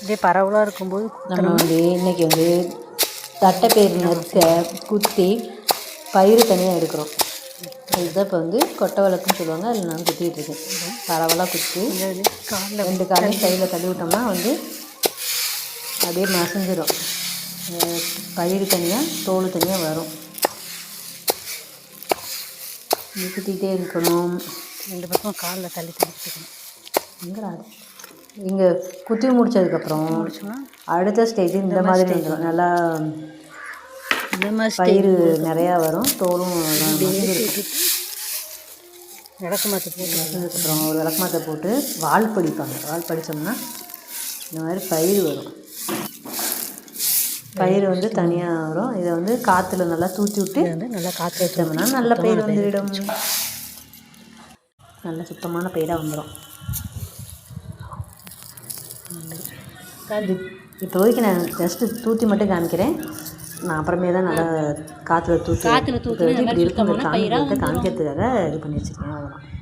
இதே பரவலாக இருக்கும்போது நம்ம வந்து இன்றைக்கி வந்து தட்டைப்பயிறு நறுக்க குத்தி பயிறு தனியாக எடுக்கிறோம். இதுதான் இப்போ வந்து கொட்டை விளக்குன்னு சொல்லுவாங்க. அதில் நான் குத்திகிட்டு இருக்கேன். பரவலாக குத்தி ரெண்டு காலையும் கையில் தள்ளி விட்டோம்னா வந்து அப்படியே மசஞ்சிடும். பயிறு தனியாக தோல் தனியாக வரும். குத்திகிட்டே இருக்கணும். ரெண்டு பக்கம் காலில் தள்ளி தள்ளிக்கணும். எங்கடா இங்கே குத்தி முடித்ததுக்கப்புறம் அடுத்த ஸ்டேஜ் இந்த மாதிரி வந்துடும். நல்லா இந்த மாதிரி பயிறு நிறையா வரும், தோலும் விளக்கு மாற்ற போட்டு அதுக்கப்புறம் ஒரு விளக்கு மாற்ற போட்டு வால் படிப்பாங்க. வால் படித்தோம்னா இந்த மாதிரி பயிறு வரும். பயிர் வந்து தனியாக வரும். இதை வந்து காற்றுல நல்லா தூத்தி விட்டு நல்லா காற்று வச்சோம்னா நல்ல பயிர் வந்துவிடும். நல்ல சுத்தமான பயிராக வந்துடும். இப்போதைக்கு நான் ஜஸ்ட்டு தூத்தி மட்டும் காமிக்கிறேன். நான் அப்புறமே தான் நல்லா காற்றுல தூத்தி இப்படி இருக்கும் காமிக்கிறதுக்காக இது பண்ணி வச்சுருக்கேன். அவ்வளோதான்.